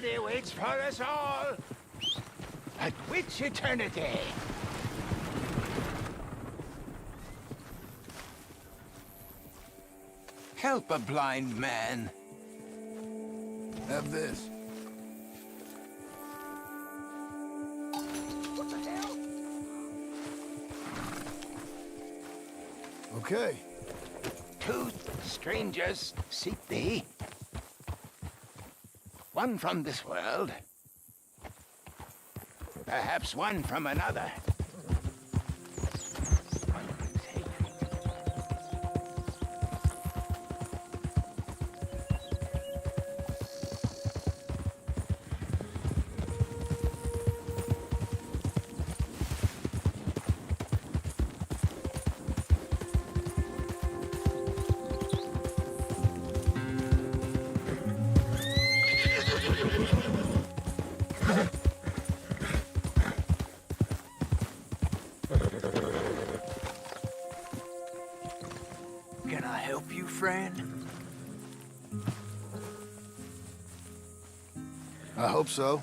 eternity waits for us all. But which eternity? Help a blind man. Have this. What the hell? Okay. Two strangers seek thee. One from this world. Perhaps one from another. Can I help you, friend? I hope so.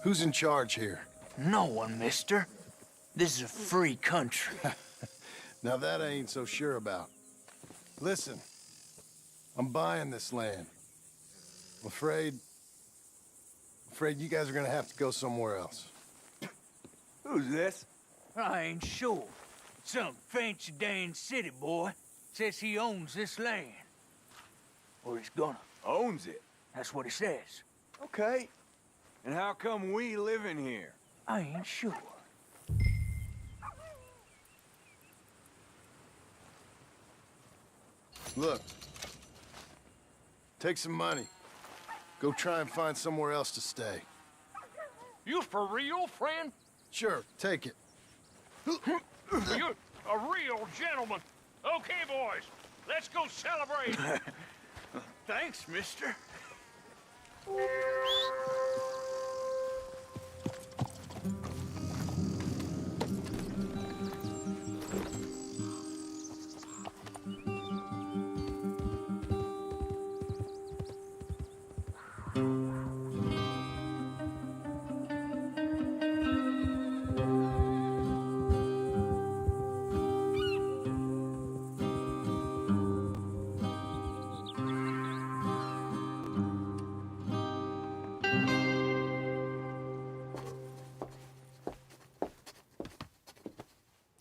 Who's in charge here? No one, mister. This is a free country. Now that I ain't so sure about. Listen, I'm buying this land. I'm afraid you guys are gonna have to go somewhere else. Who's this? I ain't sure. Some fancy Dan city boy says he owns this land. Or he's gonna. Owns it. That's what he says. Okay. And how come we live in here? I ain't sure. Look, take some money. Go try and find somewhere else to stay. You for real, friend? Sure, take it. You're a real gentleman. Okay, boys, let's go celebrate. Thanks, mister.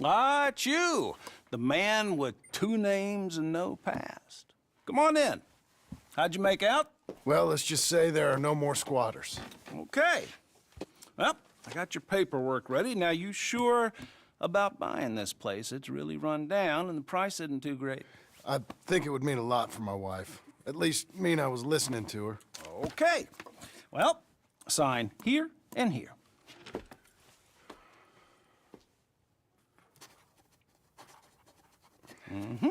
Ah, it's you, the man with two names and no past. Come on in. How'd you make out? Well, let's just say there are no more squatters. Okay. Well, I got your paperwork ready. Now, you sure about buying this place? It's really run down, and the price isn't too great. I think it would mean a lot for my wife. At least mean I was listening to her. Okay. Well, sign here and here. Mm-hmm.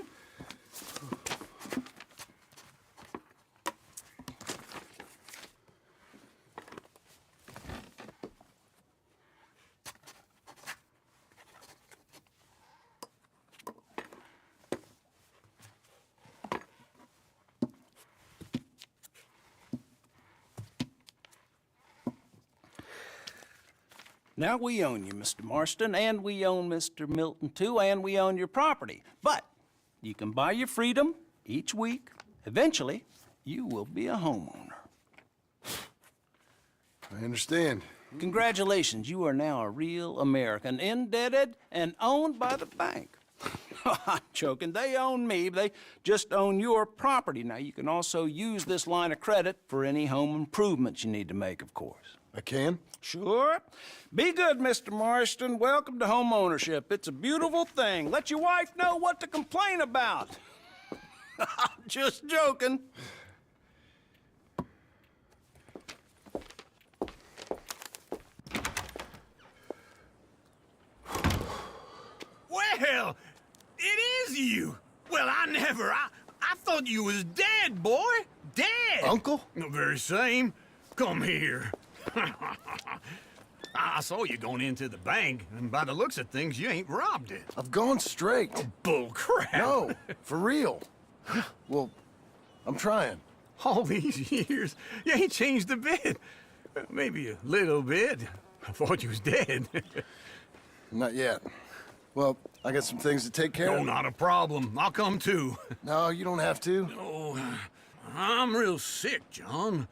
Now, we own you, Mr. Marston, and we own Mr. Milton, too, and we own your property. But you can buy your freedom each week. Eventually, you will be a homeowner. I understand. Congratulations, you are now a real American, indebted and owned by the bank. I'm joking. They own me. They just own your property. Now, you can also use this line of credit for any home improvements you need to make, of course. I can? Sure. Be good, Mr. Marston. Welcome to home ownership. It's a beautiful thing. Let your wife know what to complain about. Just joking. Well, it is you. Well, I thought you was dead, boy. Dead. Uncle? The very same. Come here. I saw you going into the bank, and by the looks of things, you ain't robbed it. I've gone straight. Bull crap. No, for real. Well, I'm trying. All these years, you ain't changed a bit. Maybe a little bit. I thought you was dead. Not yet. Well, I got some things to take care No, of. not a problem. I'll come too. No, you don't have to. Oh, I'm real sick, John.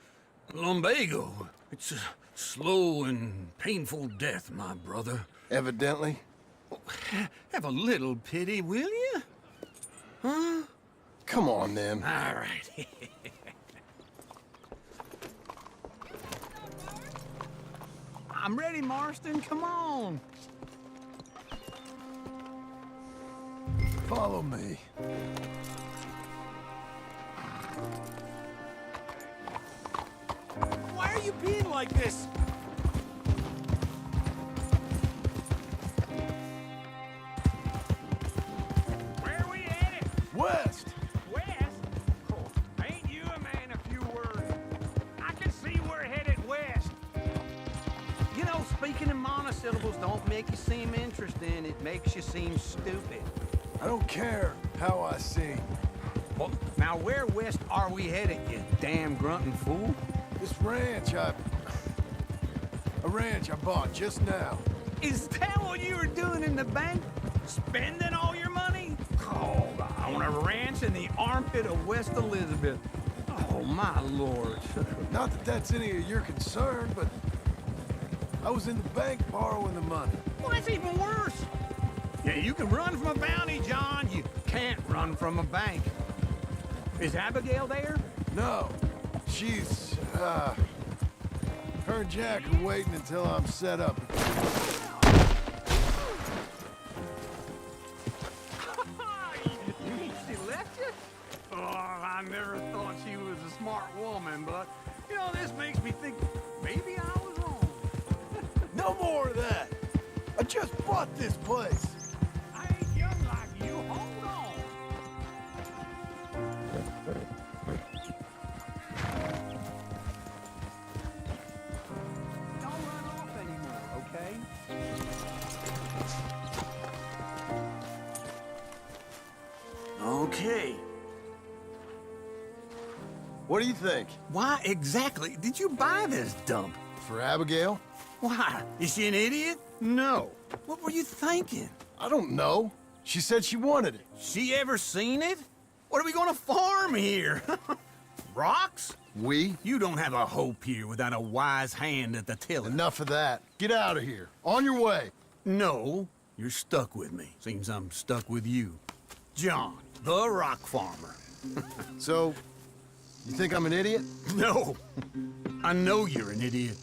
Lumbago. It's a slow and painful death, my brother. Evidently. Have a little pity, will you? Huh? Come on, then. All right. I'm ready, Marston. Come on. Follow me. Why are you being like this? Where we headed? West! West? Oh, ain't you a man of few words? I can see we're headed west. You know, speaking in monosyllables don't make you seem interesting. It makes you seem stupid. I don't care how I sing. Well, now where west are we headed, you damn grunting fool? This ranch a ranch I bought just now. Is that what you were doing in the bank? Spending all your money? Oh, on a ranch in the armpit of West Elizabeth. Oh, my lord. Not that that's any of your concern, but I was in the bank borrowing the money. Well, that's even worse. Yeah, you can run from a bounty, John. You can't run from a bank. Is Abigail there? No, she's, her and Jack are waiting until I'm set up. You mean she left you? Oh, I never thought she was a smart woman, but, you know, this makes me think maybe I was wrong. No more of that. I just bought this place. I ain't young like you. Hold on. Don't run off anymore, okay? Okay. What do you think? Why exactly did you buy this dump? For Abigail? Why? Is she an idiot? No. What were you thinking? I don't know. She said she wanted it. She ever seen it? What are we gonna farm here? Rocks? We? You don't have a hope here without a wise hand at the tiller. Enough of that. Get out of here. On your way. No, you're stuck with me. Seems I'm stuck with you. John, the rock farmer. So, you think I'm an idiot? No, I know you're an idiot.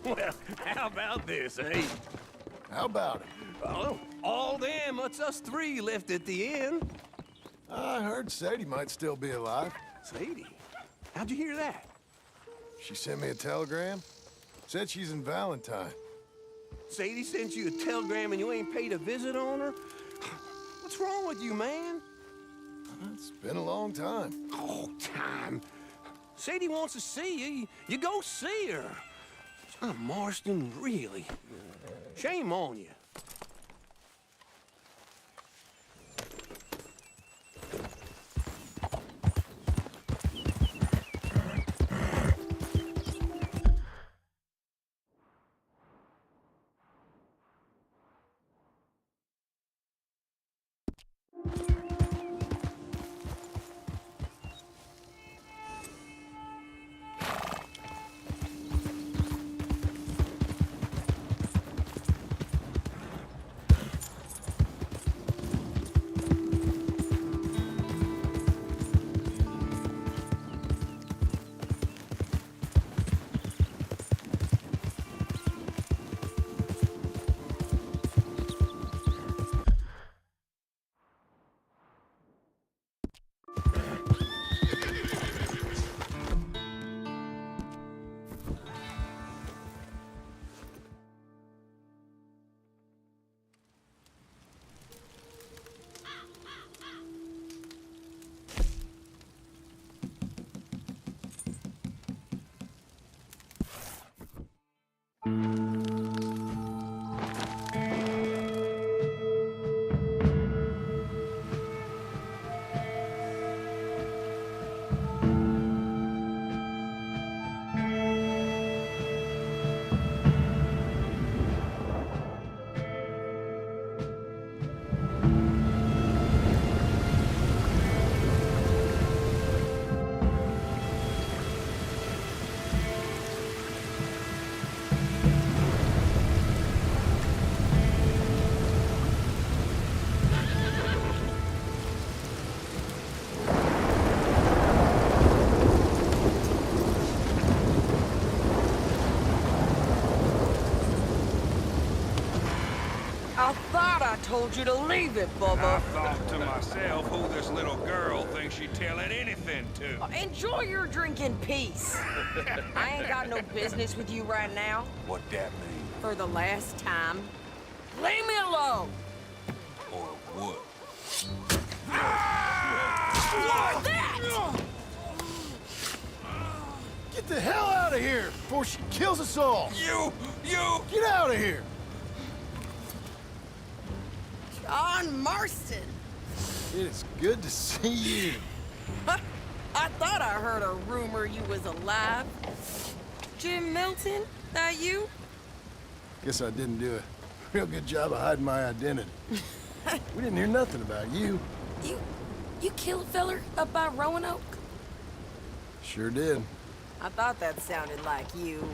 Well, how about this, eh? How about it? Oh, all them, it's us three left at the end. I heard Sadie might still be alive. Sadie, how'd you hear that? She sent me a telegram. Said she's in Valentine. Sadie sent you a telegram and you ain't paid a visit on her? What's wrong with you, man? It's been a long time. Oh, time. Sadie wants to see you. You go see her. John Marston, really. Shame on you. I thought I told you to leave it, I Bubba. thought to myself who this little girl thinks she telling anything to. Enjoy your drink in peace. I ain't got no business with you right now. What that mean? For the last time, leave me alone. Or what? What's that? Get the hell out of here before she kills us all! You! Get out of here! John Marston. It is good to see you. I thought I heard a rumor you was alive. Jim Milton, that you? Guess I didn't do a real good job of hiding my identity. We didn't hear nothing about you. You killed a feller up by Roanoke? Sure did. I thought that sounded like you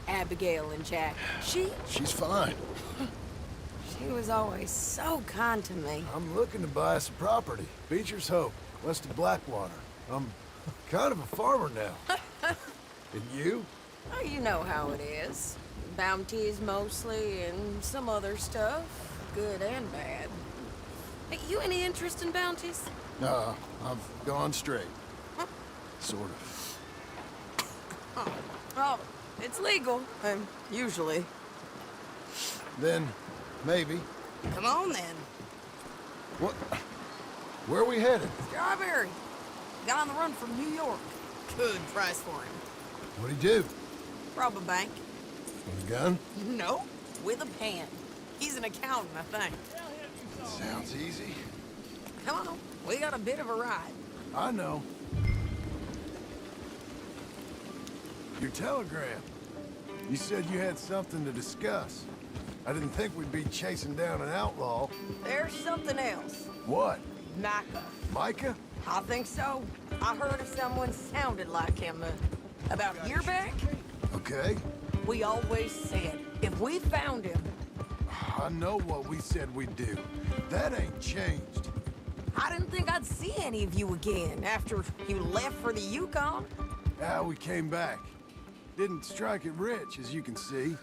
and Abigail and Jack. She's fine. She was always so kind to me. I'm looking to buy some property. Beecher's Hope, west of Blackwater. I'm kind of a farmer now. And you? Oh, you know how it is. Bounties mostly, and some other stuff. Good and bad. Hey, you any interest in bounties? No, I've gone straight. Sort of. Oh, it's legal. Usually. Then, maybe. Come on, then. What? Where are we headed? Strawberry. Got on the run from New York. Good price for him. What'd he do? Rob a bank. With a gun? No, with a pen. He's an accountant, I think. Sounds easy. Come on, we got a bit of a ride. I know. Your telegram. You said you had something to discuss. I didn't think we'd be chasing down an outlaw. There's something else. What? Micah. Micah? I think so. I heard of someone sounded like him about a year back. Okay. We always said, if we found him, I know what we said we'd do. That ain't changed. I didn't think I'd see any of you again after you left for the Yukon. Ah, we came back. Didn't strike it rich, as you can see.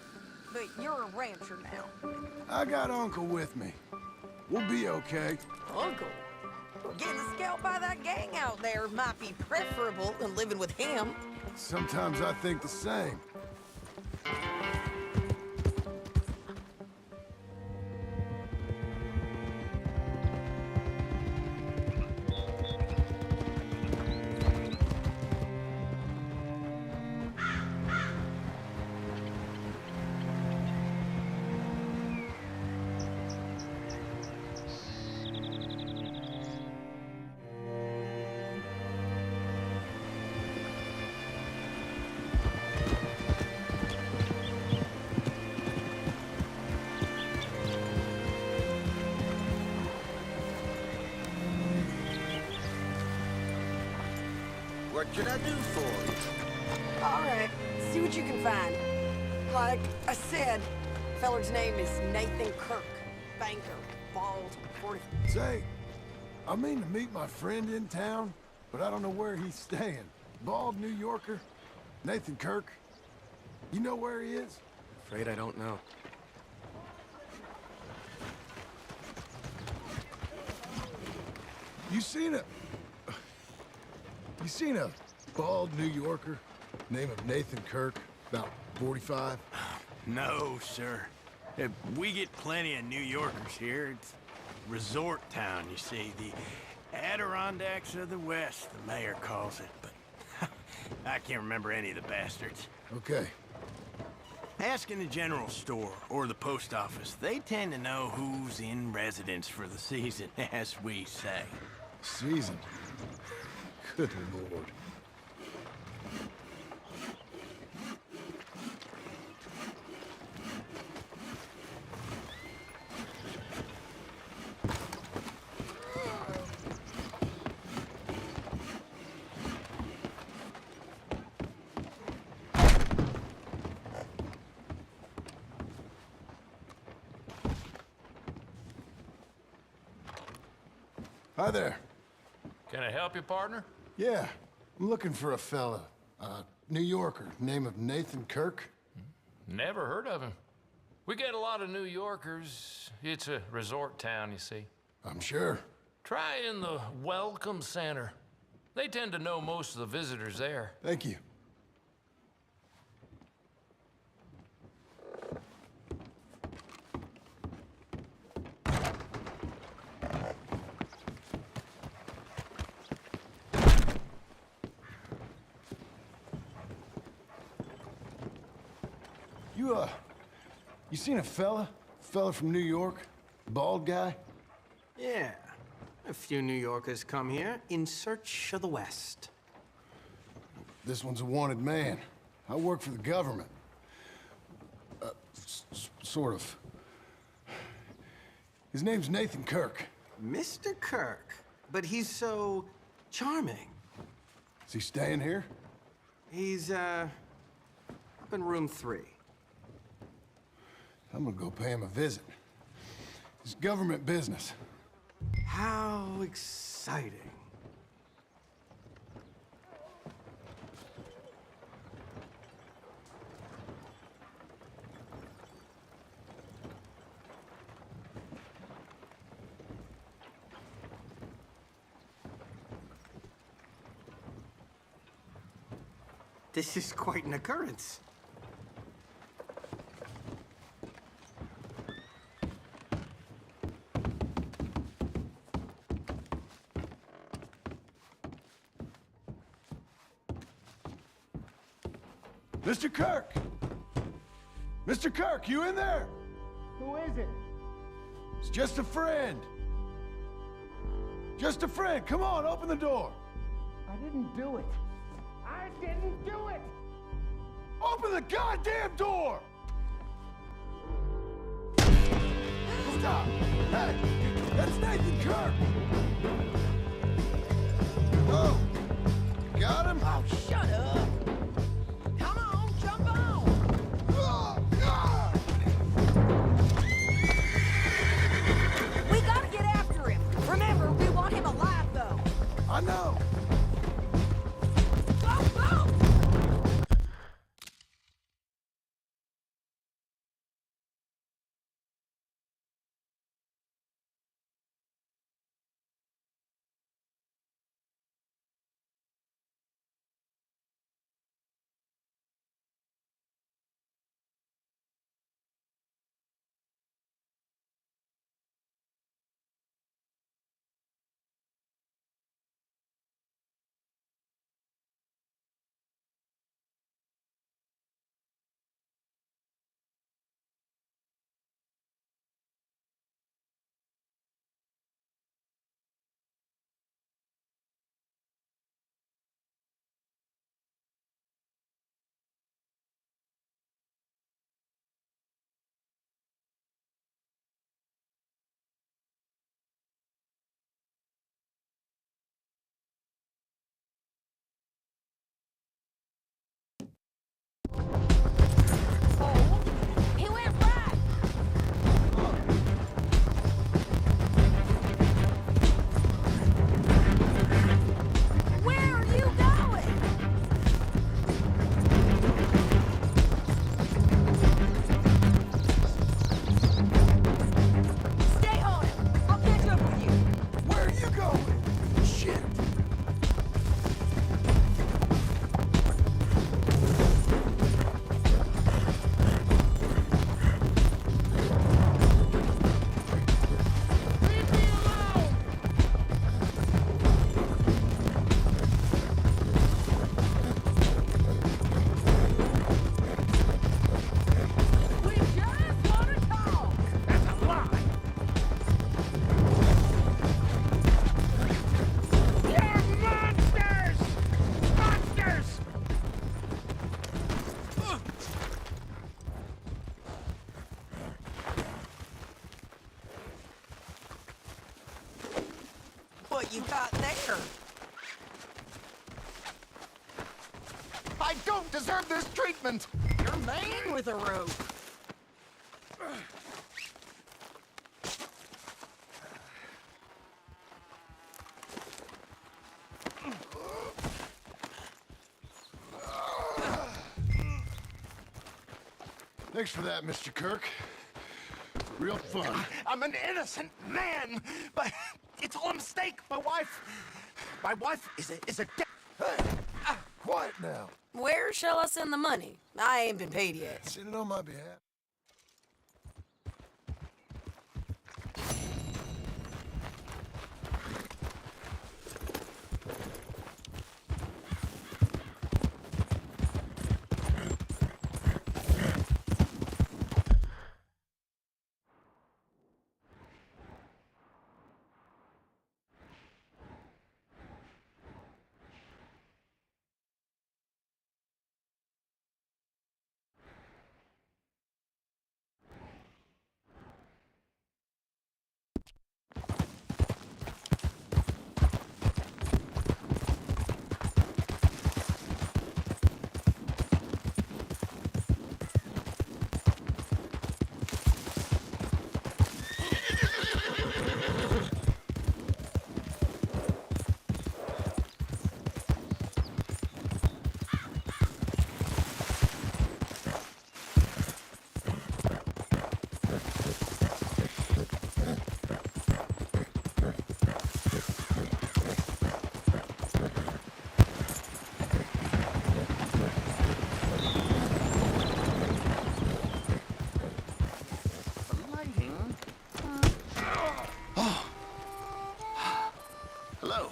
But you're a rancher now. I got Uncle with me. We'll be okay. Uncle? Getting scalped by that gang out there might be preferable than living with him. Sometimes I think the same. What can I do for you? All right, see what you can find. Like I said, feller's name is Nathan Kirk. Banker, bald, 40. Say, I mean to meet my friend in town, but I don't know where he's staying. Bald New Yorker, Nathan Kirk. You know where he is? Afraid I don't know. You seen a bald New Yorker, name of Nathan Kirk, about 45? No, sir. We get plenty of New Yorkers here. It's resort town, you see. The Adirondacks of the West, the mayor calls it, but I can't remember any of the bastards. Okay. Ask in the general store or the post office. They tend to know who's in residence for the season, as we say. Season? Good Lord. Hi there. Can I help you, partner? Yeah, I'm looking for a fella. New Yorker, name of Nathan Kirk. Never heard of him. We get a lot of New Yorkers. It's a resort town, you see. I'm sure. Try in the Welcome Center. They tend to know most of the visitors there. Thank you. You seen a fella? Fella from New York? Bald guy? Yeah. A few New Yorkers come here in search of the West. This one's a wanted man. I work for the government. Sort of. His name's Nathan Kirk. Mr. Kirk? But he's so charming. Is he staying here? He's, up in room 3. I'm gonna go pay him a visit. It's government business. How exciting. This is quite an occurrence. Mr. Kirk! Mr. Kirk, you in there? Who is it? It's just a friend. Just a friend. Come on, open the door. I didn't do it. I didn't do it! Open the goddamn door! Stop! Hey! That's Nathan Kirk! Oh! Got him? Oh, shut up! Come on, jump on! We gotta get after him. Remember, we want him alive, though. I know. I don't deserve this treatment! You're man with a rope. Thanks for that, Mr. Kirk. Real fun. I'm an innocent man, but it's all a mistake. My wife is a Quiet now. Where shall I send the money? I ain't been paid yet. Send it on my behalf. Hello.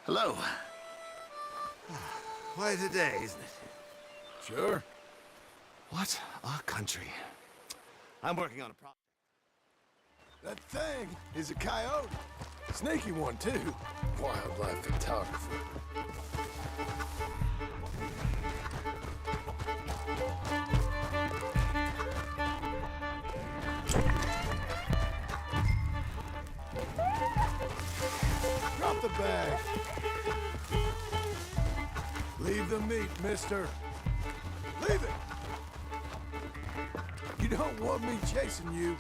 Hello. Quite a day, isn't it? Sure. What a country. I'm working on a project. That thing is a coyote. Sneaky one, too. Wildlife photographer. Drop the bag. Leave the meat, mister. Leave it! You don't want me chasing you.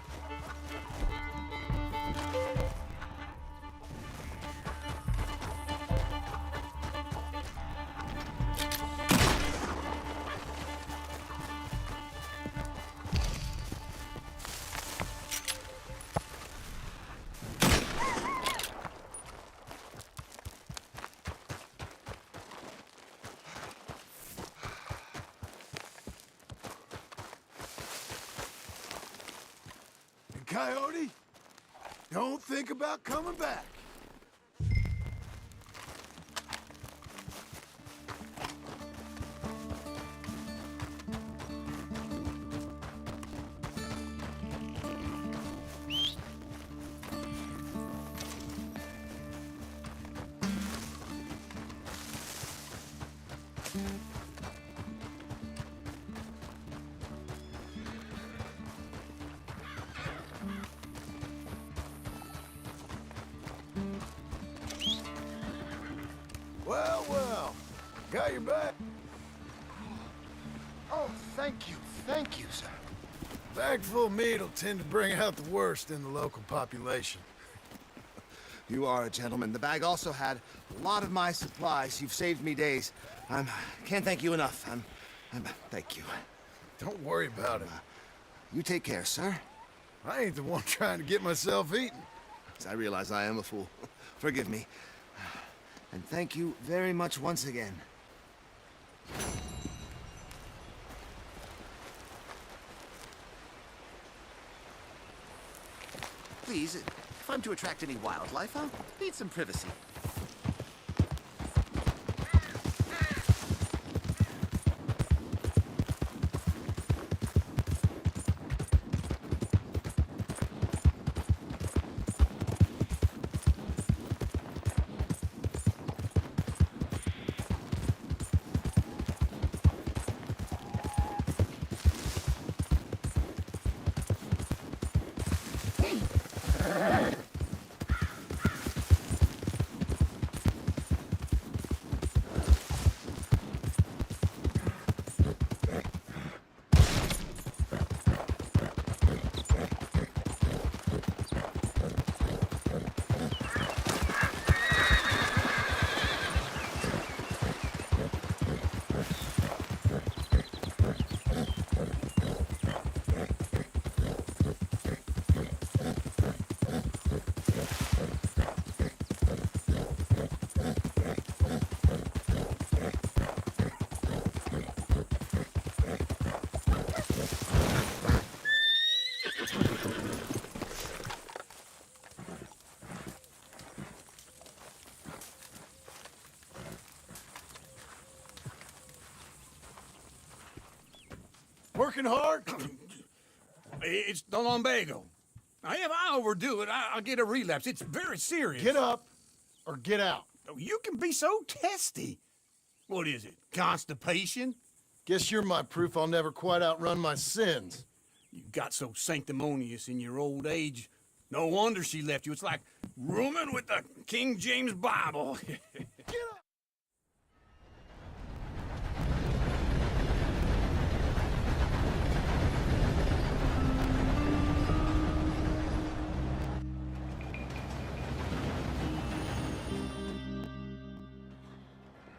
Coyote, don't think about coming back. Well, well, got your back. Oh, thank you, sir. Bag full of meat will tend to bring out the worst in the local population. You are a gentleman. The bag also had a lot of my supplies. You've saved me days. Can't thank you enough. Thank you. Don't worry about it. You take care, sir. I ain't the one trying to get myself eaten. I realize I am a fool. Forgive me. And thank you very much once again. please, if I'm to attract any wildlife, I'll need some privacy. Working hard? It's the lumbago. Now, if I overdo it, I'll get a relapse. It's very serious. Get up or get out. Oh, you can be so testy. What is it, constipation? Guess you're my proof I'll never quite outrun my sins. You got so sanctimonious in your old age. No wonder she left you. It's like rooming with the King James Bible. Get up!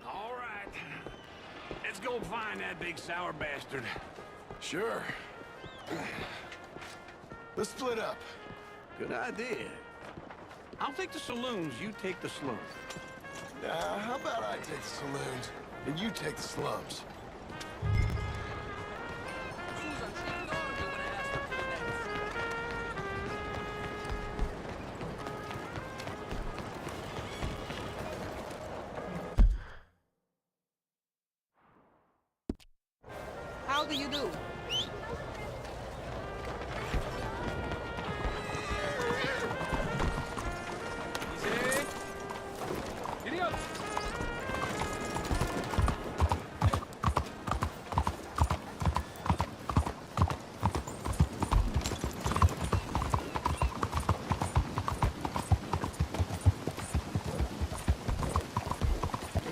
All right. Let's go find that big sour bastard. Sure. Let's split up. Good idea. I'll take the saloons, you take the slums. How about I take the saloons and you take the slums? How do you do?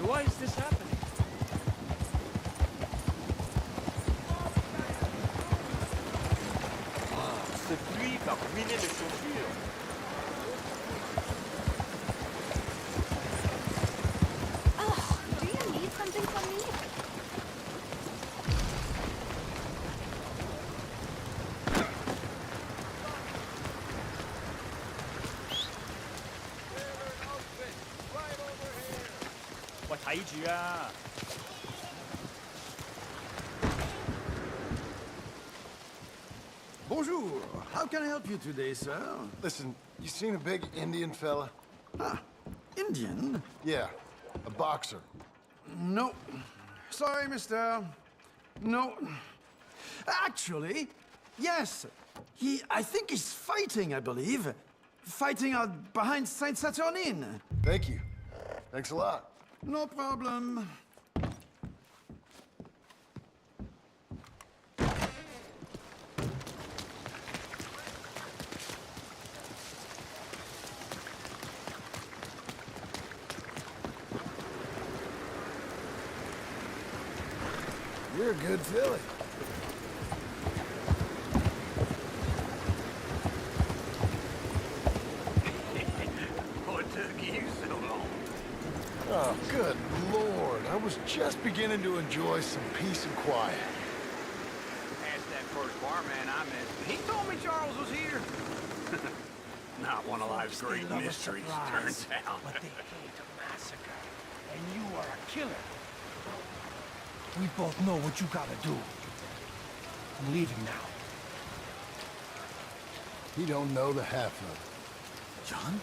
Why is this happening? Ce pluie va ruiner les chaussures. Oh, do you need something from me? Bonjour. How can I help you today, sir? Listen, you seen a big Indian fella? Ah, Indian? Yeah, a boxer. No. Sorry, mister. No. Actually, yes. I think he's fighting, I believe. Fighting out behind Saint Saturnine. Thank you. Thanks a lot. No problem. You're a good filly. What took you so long? Oh, good Lord. I was just beginning to enjoy some peace and quiet. Asked that first barman I met. He told me Charles was here. Not one of life's great mysteries, turns out. But they hate a massacre, and you are a killer. We both know what you gotta do. I'm leaving now. He don't know the half of it. John?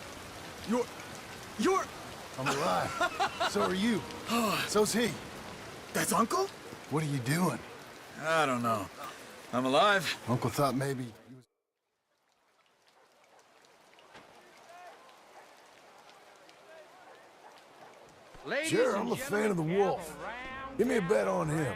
You're... I'm alive. So are you. So's he. That's Uncle? What are you doing? I don't know. I'm alive. Uncle thought maybe... Ladies Sure, and I'm a fan of the gentlemen, wolf. Give me a bet on him.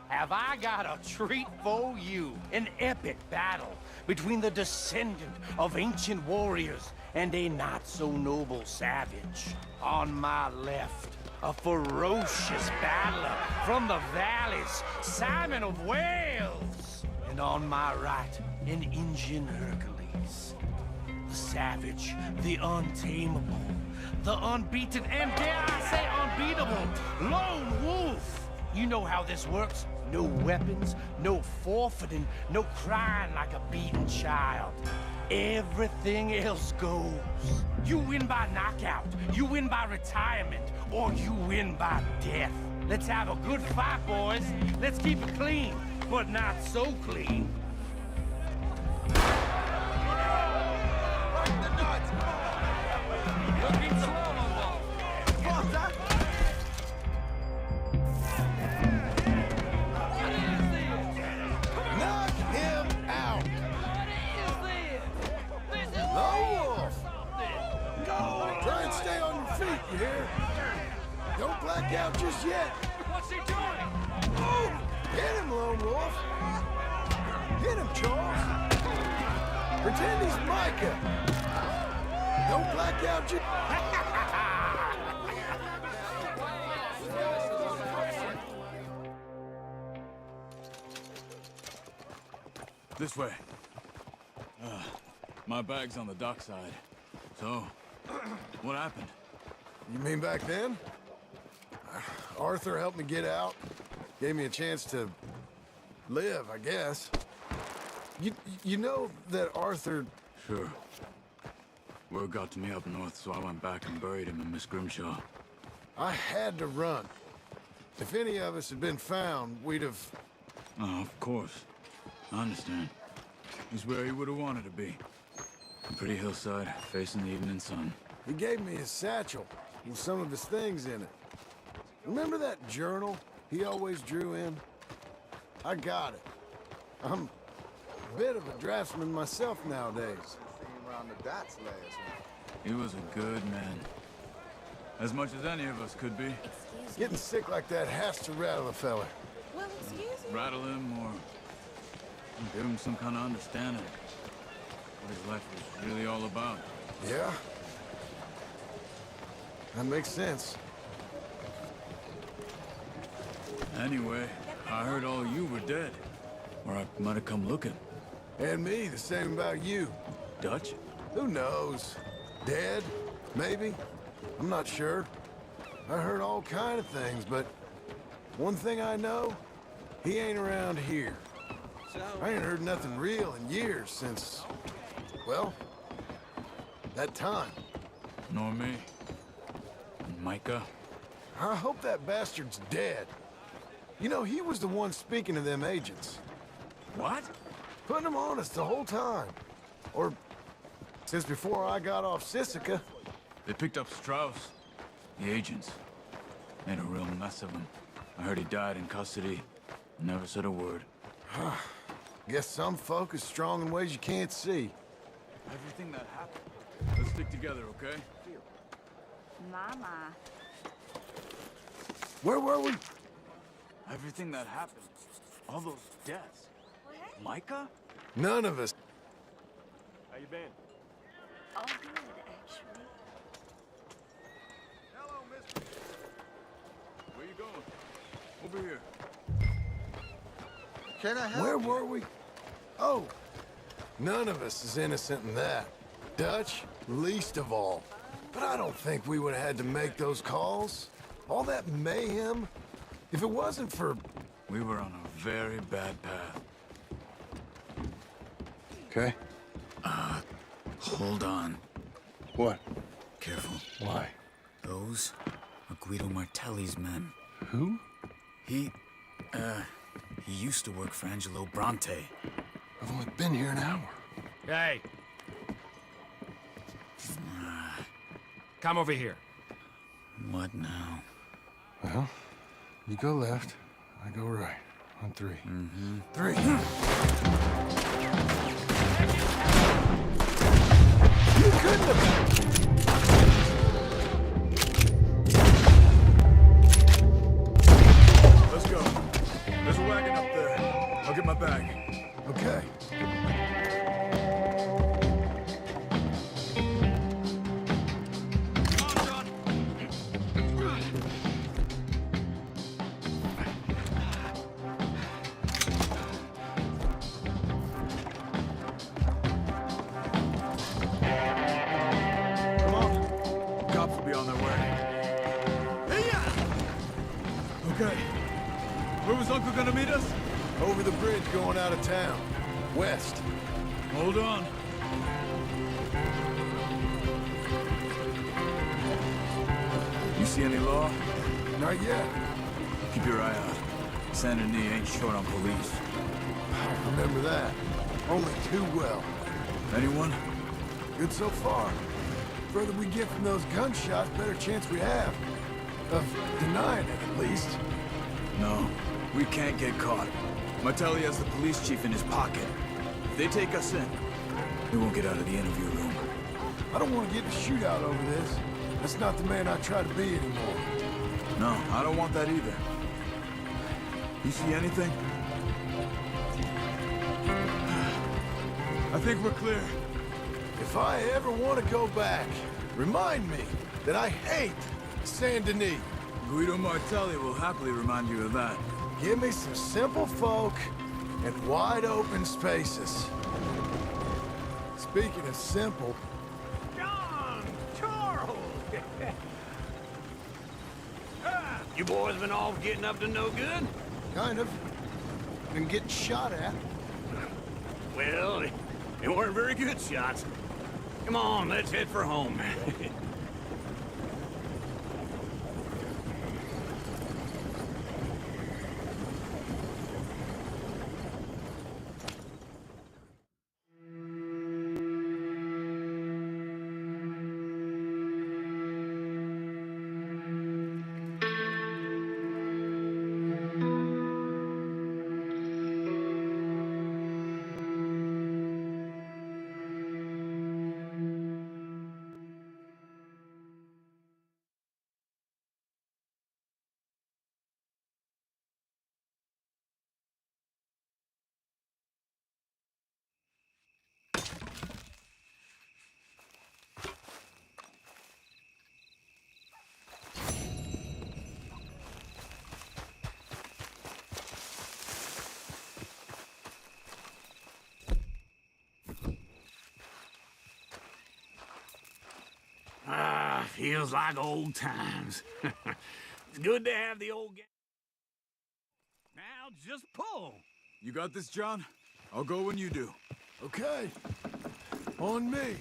Have I got a treat for you? An epic battle between the descendant of ancient warriors and a not-so-noble savage. On my left, a ferocious battler from the valleys, Simon of Wales. And on my right, an Indian Hercules. The savage, the untamable, the unbeaten, and dare I say unbeatable, lone wolf. You know how this works. No weapons, no forfeiting, no crying like a beaten child. Everything else goes. You win by knockout, you win by retirement, or you win by death. Let's have a good fight, boys. Let's keep it clean, but not so clean. Looking slow, Walter. Knock him out! Lone Wolf! Try and stay on your feet, you hear? Don't black out just yet. What's he doing? Oh! Hit him, Lone Wolf! Hit him, Charles! Pretend he's Micah! Don't black out just... This way. My bag's on the dockside. So, what happened? You mean back then? Arthur helped me get out. Gave me a chance to live, I guess. You know that Arthur... Sure. Word got to me up north, so I went back and buried him in Miss Grimshaw. I had to run. If any of us had been found, we'd have... Oh, of course. I understand. He's where he would have wanted to be. A pretty hillside, facing the evening sun. He gave me his satchel with some of his things in it. Remember that journal he always drew in? I got it. I'm a bit of a draftsman myself nowadays. He was a good man. As much as any of us could be. Getting sick like that has to rattle a fella. Well, excuse me. Rattle him or give him some kind of understanding. What his life was really all about. Yeah? That makes sense. Anyway, I heard all you were dead. Or I might have come looking. And me, the same about you. Dutch? Who knows? Dead? Maybe? I'm not sure. I heard all kind of things, but one thing I know, he ain't around here. I ain't heard nothing real in years since, well, that time. Nor me. And Micah? I hope that bastard's dead. You know, he was the one speaking to them agents. What? Putting them on us the whole time. Or since before I got off Sisika. They picked up Strauss. The agents. Made a real mess of him. I heard he died in custody. Never said a word. Guess some folk is strong in ways you can't see. Everything that happened. Let's stick together, okay? Mama. Where were we? Everything that happened. All those deaths. Micah? None of us. How you been? All good, actually. Hello, mister. Where you going? Over here. Can I help? Where were we? Oh, none of us is innocent in that. Dutch, least of all. But I don't think we would have had to make those calls. All that mayhem. If it wasn't for... We were on a very bad path. Okay. Hold on. What? Careful. Why? Those are Guido Martelli's men. Who? He used to work for Angelo Bronte. I've only been here an hour. Hey. Come over here. What now? Well, you go left, I go right. On three. Mm-hmm. Three. You couldn't have... Let's go. There's a wagon up there. I'll get my bag. Okay. Come on. Cops will be on their way. Okay. Where was Uncle gonna meet us? Over the bridge going out of town. West. Hold on. You see any law? Not yet. Keep your eye out. Saint Denis ain't short on police. I remember that. Only too well. Anyone? Good so far. Further we get from those gunshots, better chance we have. Of denying it, at least. No, we can't get caught. Martelli has the police chief in his pocket. If they take us in, we won't get out of the interview room. I don't want to get in a shootout over this. That's not the man I try to be anymore. No, I don't want that either. You see anything? I think we're clear. If I ever want to go back, remind me that I hate Saint Denis. Guido Martelli will happily remind you of that. Give me some simple folk and wide open spaces. Speaking of simple, John! Charles! You boys been off getting up to no good? kind of. Been getting shot at. Well, they weren't very good shots. Come on, let's head for home. Feels like old times. It's good to have the old gang. Now just pull. You got this, John? I'll go when you do. Okay. On me.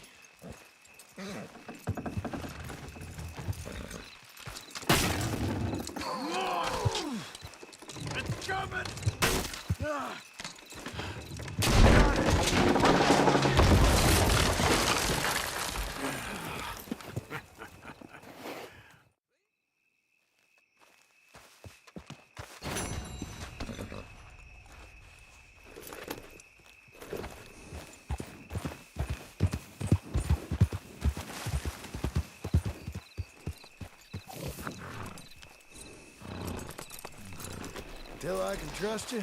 It's coming! Till I can trust you.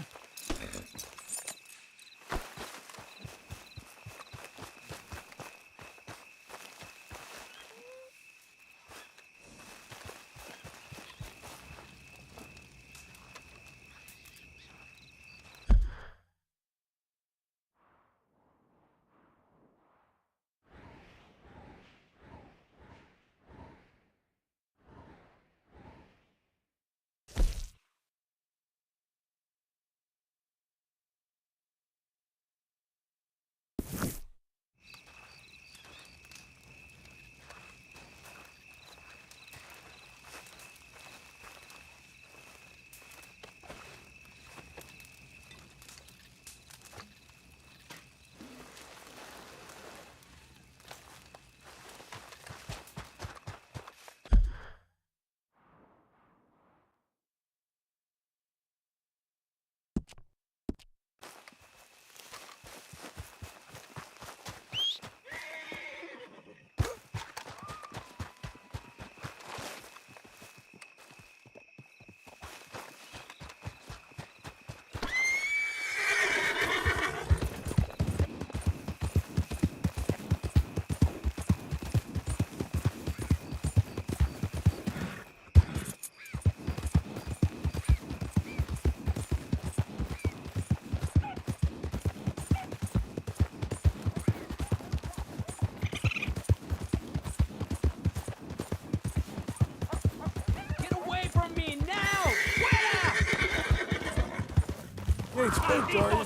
spooked, are you?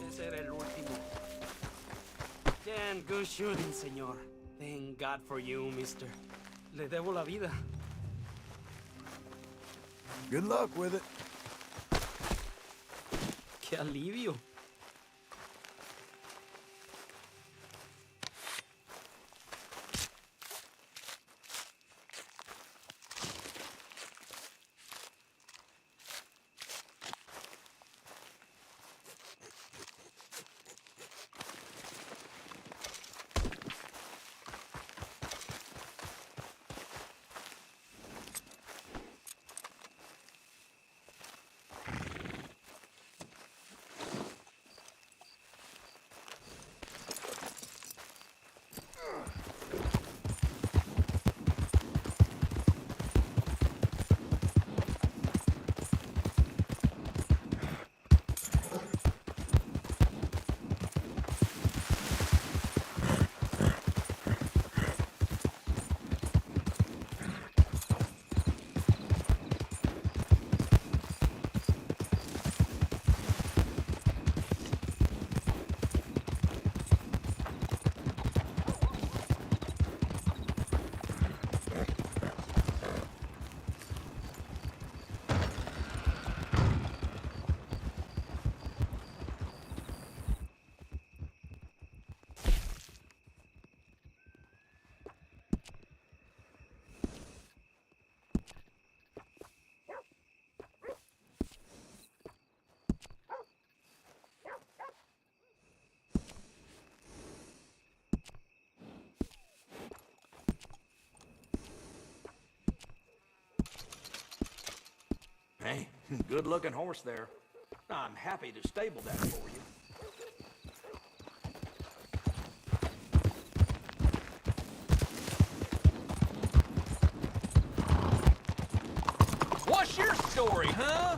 Ese era el último. Damn good shooting, señor. Thank God for you, mister. Le debo la vida. Good luck with it. Qué alivio. Hey, good-looking horse there. I'm happy to stable that for you. What's your story, huh?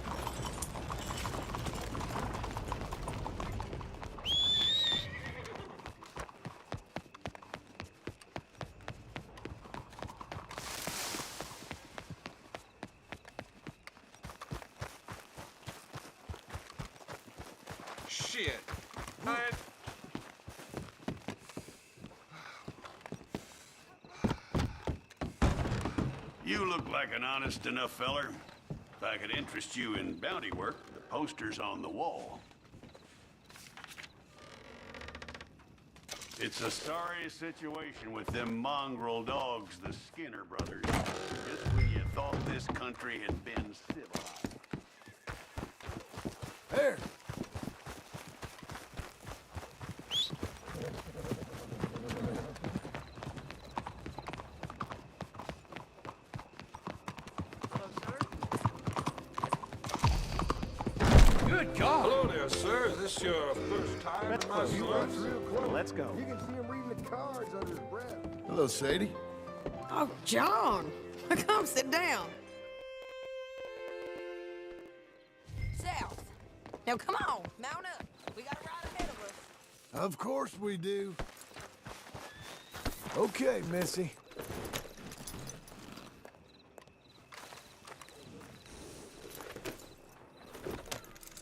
Shit. You look like an honest enough feller. If I could interest you in bounty work, the poster's on the wall. It's a sorry situation with them mongrel dogs, the Skinner brothers. Just when you thought this country had been civilized. There! Good God! Hello there, sir. Is this your first time in my service? Let's go. You can see him reading the cards under his breath. Hello, Sadie. Oh, John. Come sit down. South. Now, come on. Mount up. We got a ride ahead of us. Of course we do. Okay, Missy.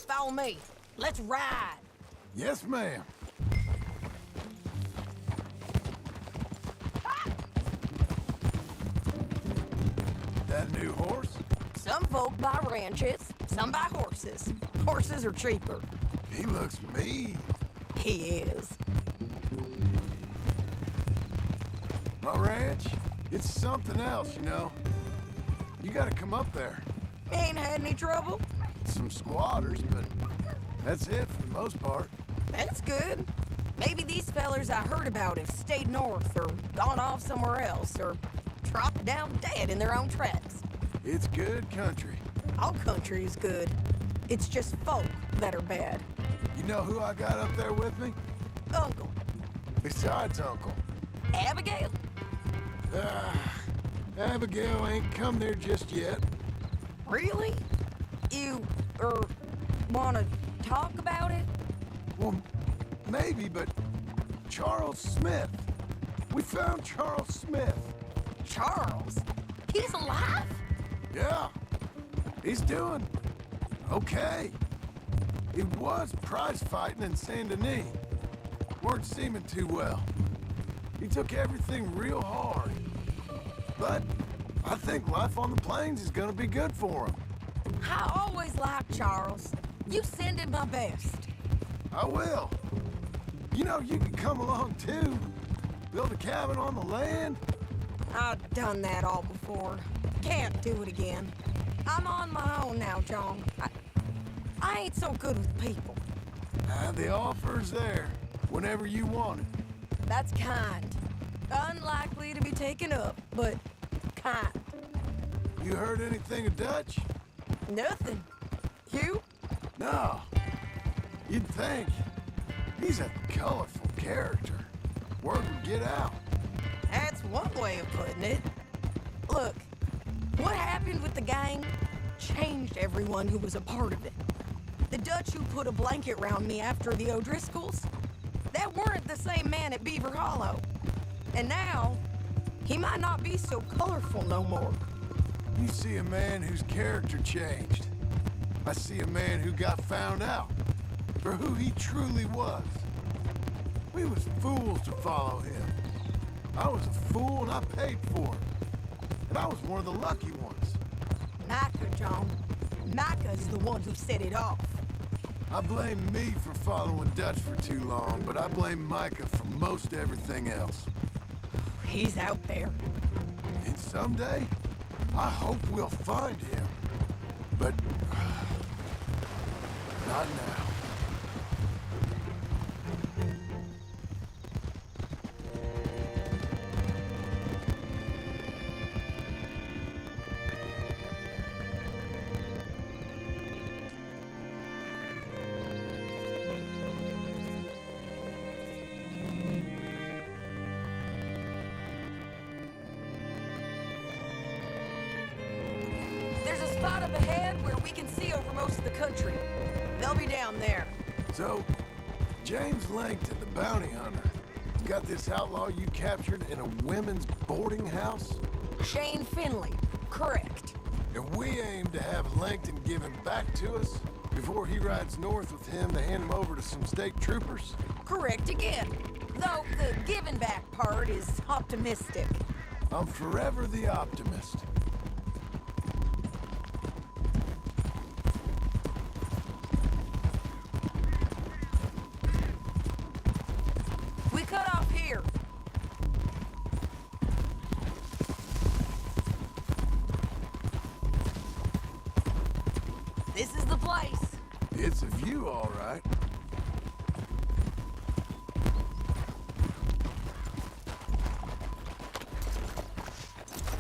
Follow me. Let's ride. Yes, ma'am. That new horse? Some folk buy ranches, some buy horses. Horses are cheaper. He looks mean. He is. My ranch, it's something else, you know. You gotta come up there. Ain't had any trouble? Some squatters, but that's it for the most part. That's good. Maybe these fellers I heard about have stayed north or gone off somewhere else or dropped down dead in their own tracks. It's good country. All country is good. It's just folk that are bad. You know who I got up there with me? Uncle. Besides Uncle. Abigail? Abigail ain't come there just yet. Really? You, wanna talk about it? Well, maybe, but Charles Smith. We found Charles Smith. Charles? He's alive? Yeah. He's doing okay. He was prize fighting in Saint Denis. Weren't seeming too well. He took everything real hard. But I think life on the plains is gonna be good for him. I always liked Charles. You send him my best. I will. You know, you can come along too. Build a cabin on the land. I've done that all before. Can't do it again. I'm on my own now, John. I ain't so good with people. The offer's there whenever you want it. That's kind. Unlikely to be taken up, but kind. You heard anything of Dutch? Nothing. You? No. You'd think. He's a colorful character. Word would get out. That's one way of putting it. Look, what happened with the gang changed everyone who was a part of it. The Dutch who put a blanket round me after the O'Driscolls, that weren't the same man at Beaver Hollow. And now, he might not be so colorful no more. You see a man whose character changed. I see a man who got found out for who he truly was. We was fools to follow him. I was a fool and I paid for it. And I was one of the lucky ones. Micah, John. Micah's the one who set it off. I blame me for following Dutch for too long, but I blame Micah for most everything else. He's out there. And someday, I hope we'll find him. But not now. There's a spot up ahead where we can see over most of the country. They'll be down there. So, James Langton, the bounty hunter, got this outlaw you captured in a women's boarding house? Shane Finley, correct. And we aim to have Langton give him back to us before he rides north with him to hand him over to some state troopers? Correct again. Though the giving back part is optimistic. I'm forever the optimist. We cut off here. This is the place. It's a view, all right.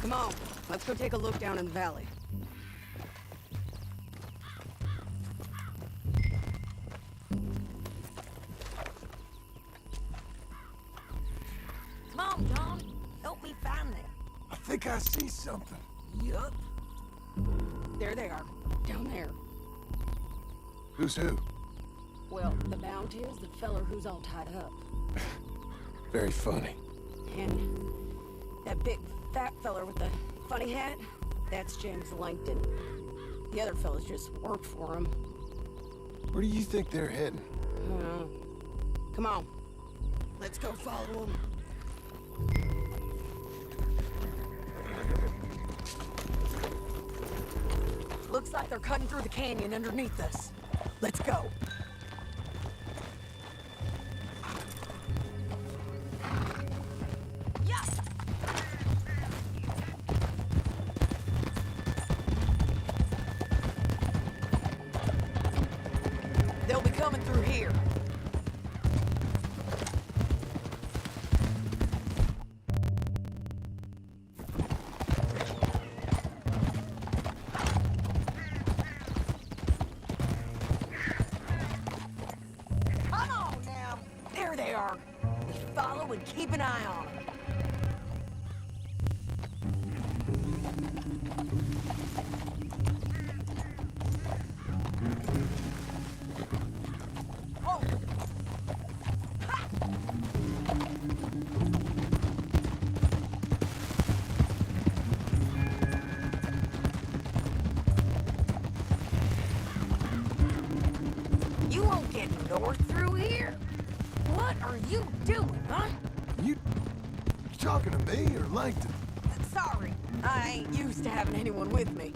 Come on, let's go take a look down in the valley. Come on, John. Help me find them. I think I see something. Yup. There they are, down there. Who's who? Well, the bounty is the feller who's all tied up. Very funny. And that big fat feller with the funny hat, that's James Langton. The other fellas just work for him. Where do you think they're heading? Come on. Let's go follow them. Looks like they're cutting through the canyon underneath us. Let's go. Yeah. They'll be coming through here. Come on now. There they are. Follow and keep an eye on them. Oh, What are you doing, huh? You talking to me or Langton? Sorry, I ain't used to having anyone with me.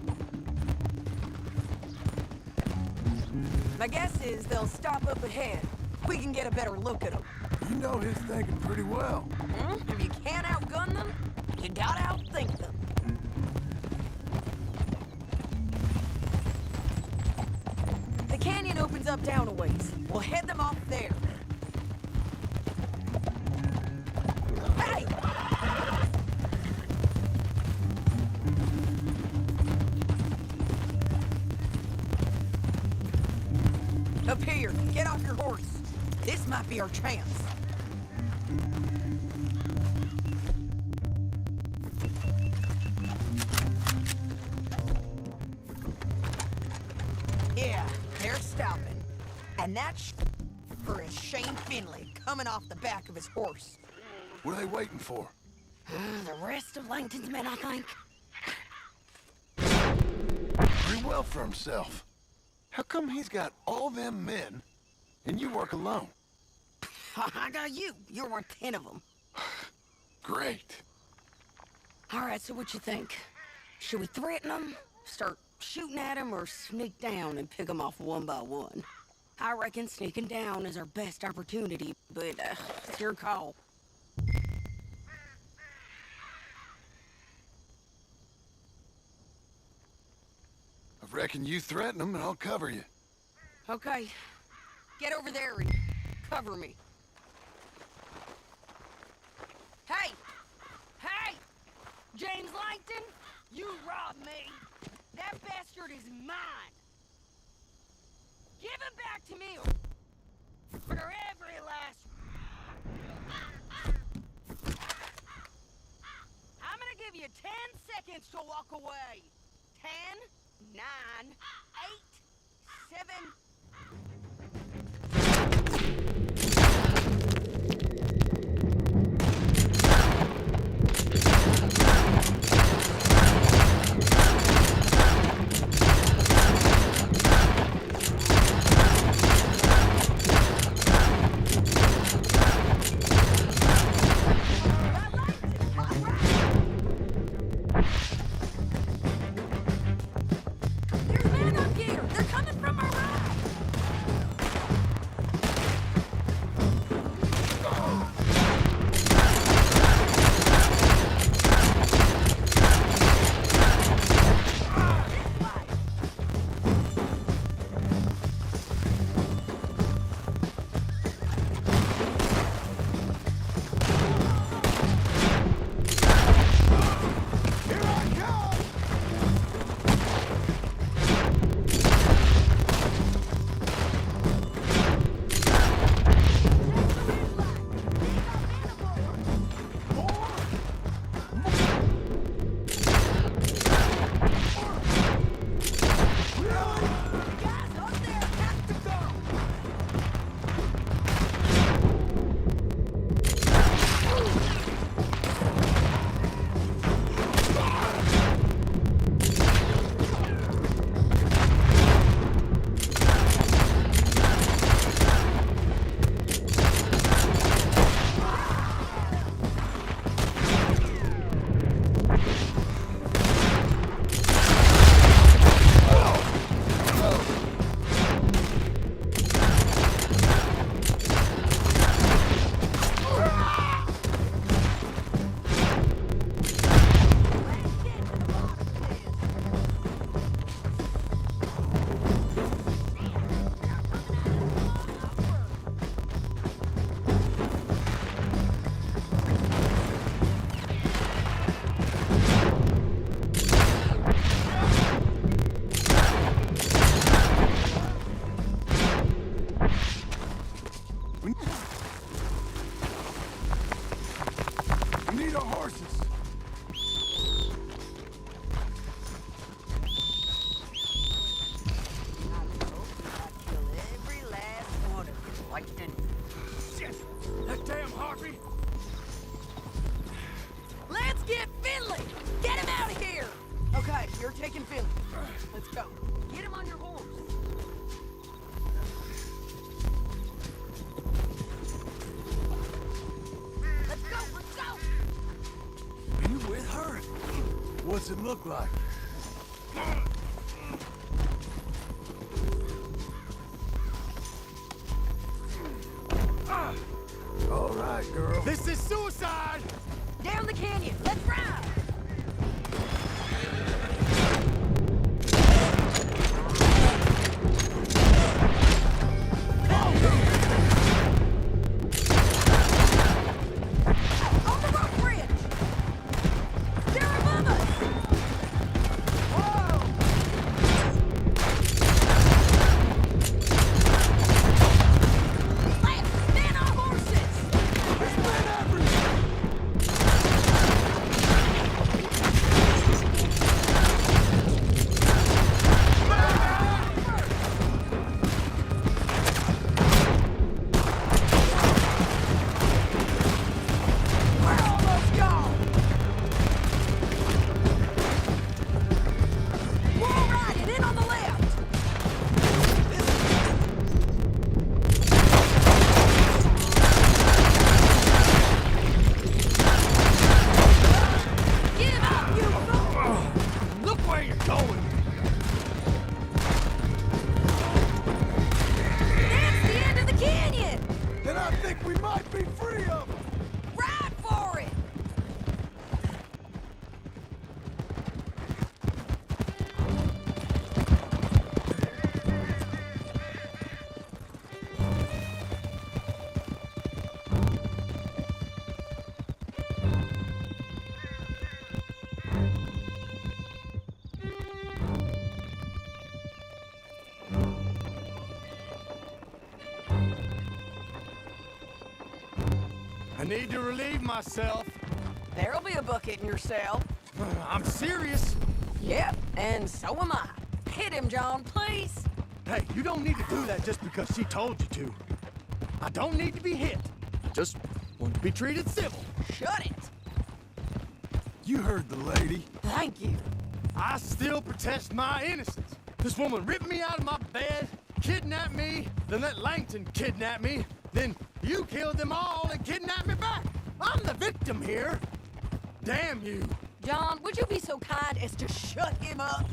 My guess is they'll stop up ahead. We can get a better look at them. You know his thinking pretty well. If you can't outgun them, you gotta outthink them. The canyon opens up down a ways. We'll head them off there. Hey! Up here, get off your horse. This might be our chance. Yeah, they're stopping. And that's for is Shane Finley coming off the back of his horse. What are they waiting for? The rest of Langton's men, I think. Pretty well for himself. How come he's got all them men, and you work alone? I got you. You're worth 10 of them. Great. All right, so what you think? Should we threaten them, start shooting at them, or sneak down and pick them off one by one? I reckon sneaking down is our best opportunity, but it's your call. I reckon you threaten them and I'll cover you. Okay. Get over there and cover me. Hey! Hey! James Langton, you robbed me. That bastard is mine. Give him back to me for every last... I'm gonna give you 10 seconds to walk away. 10, 9, 8, 7... What's it look like? All right, girl. This is suicide! Down the canyon. Let's ride! On the rock bridge! They're above us! Whoa! Left! Man our horses! There's men everywhere! We're almost gone! We're all right, and in on the left! Give up, you fool! Look where you're going. That's the end of the canyon! And I think we might be free of them! Ride for it! I need to relieve myself. There'll be a bucket in your cell. I'm serious. Yep, and so am I. Hit him, John, please. Hey, you don't need to do that just because she told you to. I don't need to be hit. I just want to be treated civil. Shut it. You heard the lady. Thank you. I still protest my innocence. This woman ripped me out of my bed, kidnapped me, then let Langton kidnap me, then you killed them all and kidnapped me back. I'm the victim here. Damn you. John, would you be so kind as to shut him up?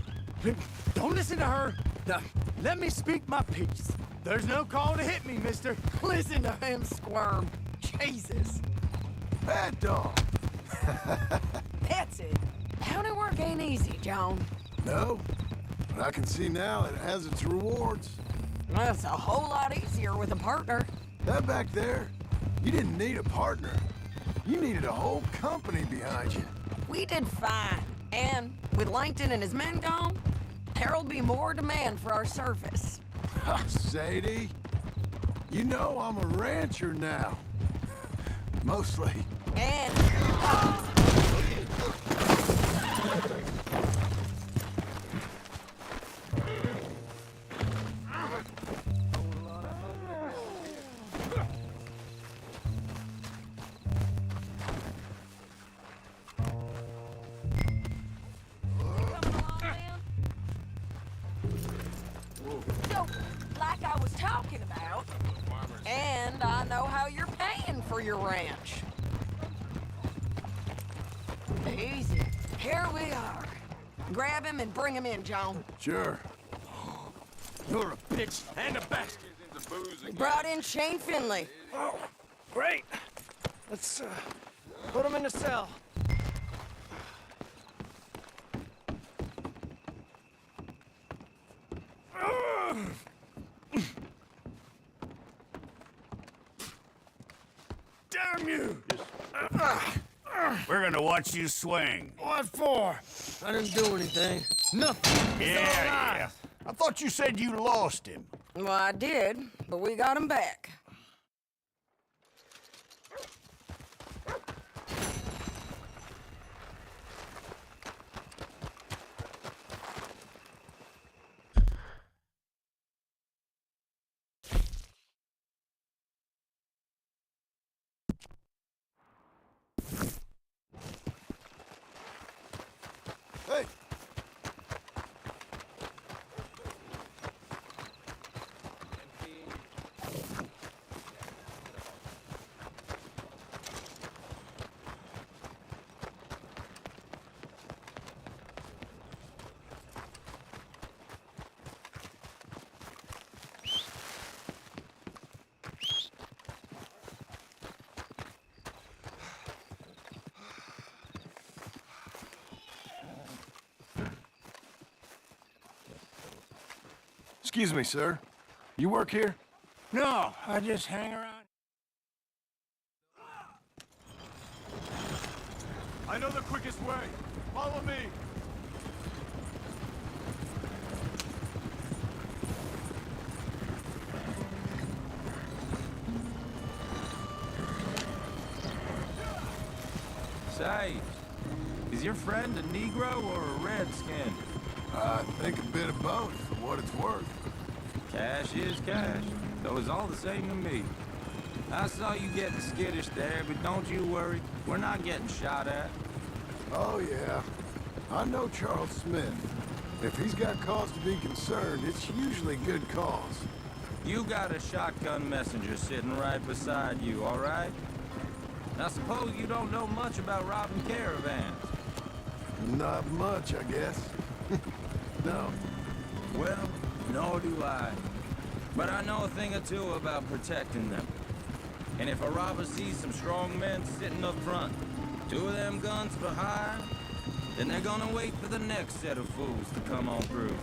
Don't listen to her. Now, let me speak my piece. There's no call to hit me, mister. Listen to him squirm. Jesus. Bad dog. That's it. County work ain't easy, John. No, but I can see now it has its rewards. That's a whole lot easier with a partner. That back there, you didn't need a partner. You needed a whole company behind you. We did fine. And with Langton and his men gone, there'll be more demand for our service. Sadie, you know I'm a rancher now. Mostly. And... So, like I was talking about, and I know how you're paying for your ranch. Easy. Here we are. Grab him and bring him in, John. Sure. You're a bitch and a bastard. We brought in Shane Finley. Oh, great. Let's put him in the cell. Damn you! We're gonna watch you swing. What for? I didn't do anything. Nothing. Yeah. I thought you said you lost him. Well, I did, but we got him back. Hey! Excuse me, sir. You work here? No, I just hang around. I know the quickest way. Follow me. Say, is your friend a Negro or a Redskin? I think a bit of both, for what it's worth. Cash is cash, so it's all the same to me. I saw you getting skittish there, but don't you worry. We're not getting shot at. Oh, yeah. I know Charles Smith. If he's got cause to be concerned, it's usually good cause. You got a shotgun messenger sitting right beside you, all right? Now suppose you don't know much about robbing caravans. Not much, I guess. No. Well, nor do I. But I know a thing or two about protecting them. And if a robber sees some strong men sitting up front, 2 of them guns for hire, then they're gonna wait for the next set of fools to come on through.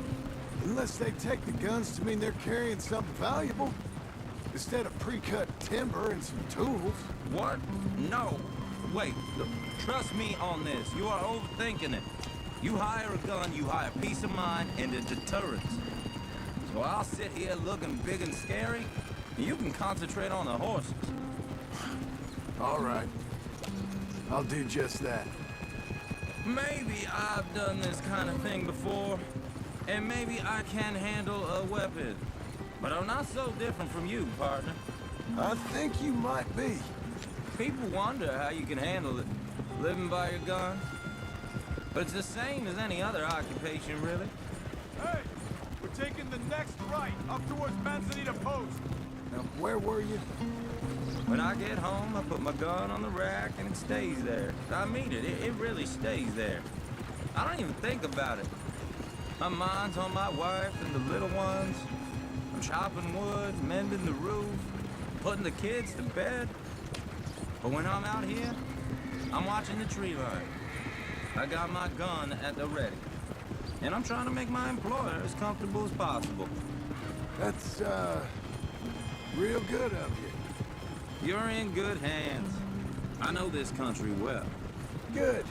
Unless they take the guns to mean they're carrying something valuable. Instead of pre-cut timber and some tools. What? No. Wait, look, trust me on this. You are overthinking it. You hire a gun, you hire peace of mind and a deterrence. So I'll sit here looking big and scary, and you can concentrate on the horses. All right. I'll do just that. Maybe I've done this kind of thing before, and maybe I can handle a weapon. But I'm not so different from you, partner. I think you might be. People wonder how you can handle it, living by your gun. But it's the same as any other occupation, really. Hey! We're taking the next right, up towards Manzanita Post. Now, where were you? When I get home, I put my gun on the rack and it stays there. I mean it, it really stays there. I don't even think about it. My mind's on my wife and the little ones. I'm chopping wood, mending the roof, putting the kids to bed. But when I'm out here, I'm watching the tree line. I got my gun at the ready. And I'm trying to make my employer as comfortable as possible. That's, real good of you. You're in good hands. I know this country well. Good.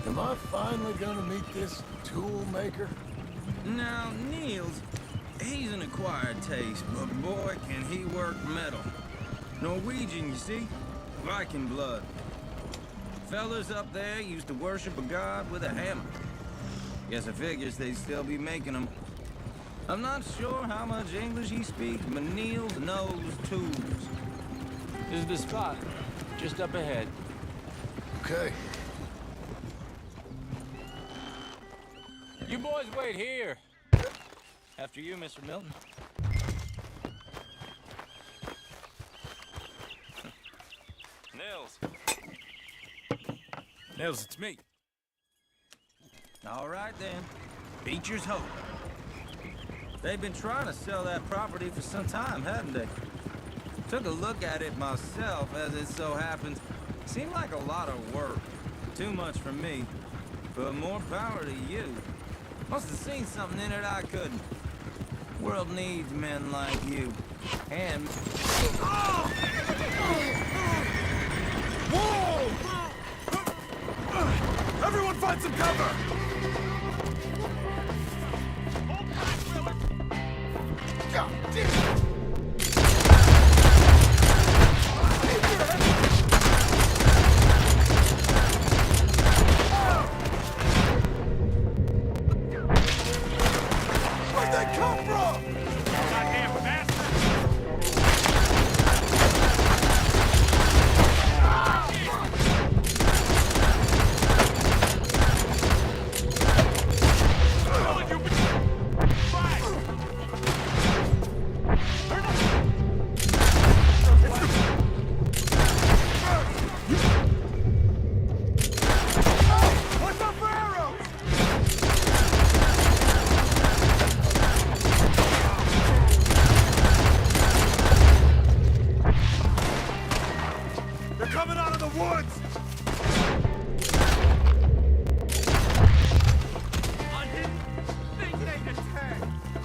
Am I finally gonna meet this tool maker? Now, Niels, he's an acquired taste, but boy, can he work metal. Norwegian, you see? Viking blood. Fellas up there used to worship a god with a hammer. Guess I figures they'd still be making them. I'm not sure how much English he speaks, but Niels knows tools. This is the spot, just up ahead. Okay. You boys wait here. After you, Mr. Milton. Nils. Nils, it's me. All right, then. Beecher's hope. They've been trying to sell that property for some time, haven't they? Took a look at it myself, as it so happens. Seemed like a lot of work. Too much for me. But more power to you. Must have seen something in it I couldn't. World needs men like you. And... Oh! Whoa! Everyone find some cover! God damn it! Where'd they come from? Goddamn bastard!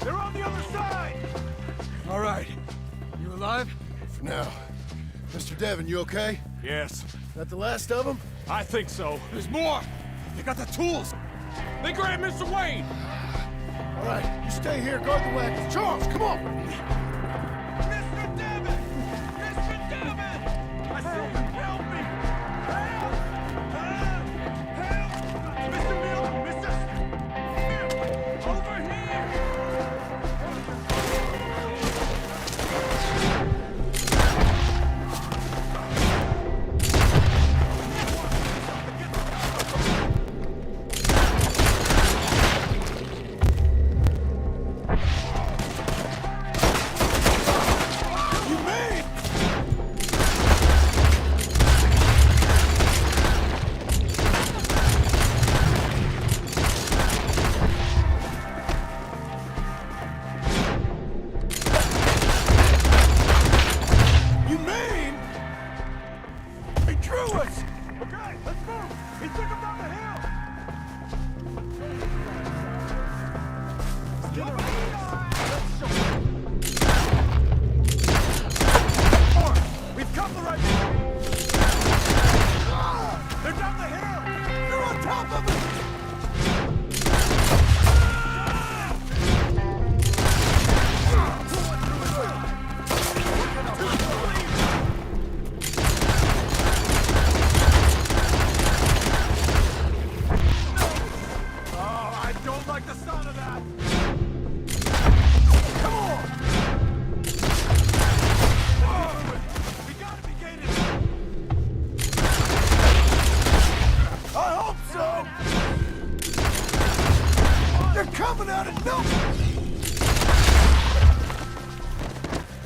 They're Mr. Devon, you okay? Yes. That the last of them? I think so. There's more! They got the tools! They grabbed Mr. Wayne! All right, you stay here, guard the wagons. Charles, come on! Mr. Devon! Mr. Devon! I see you! Help me! Help! Help! Mr. Milton! Mr. Over here!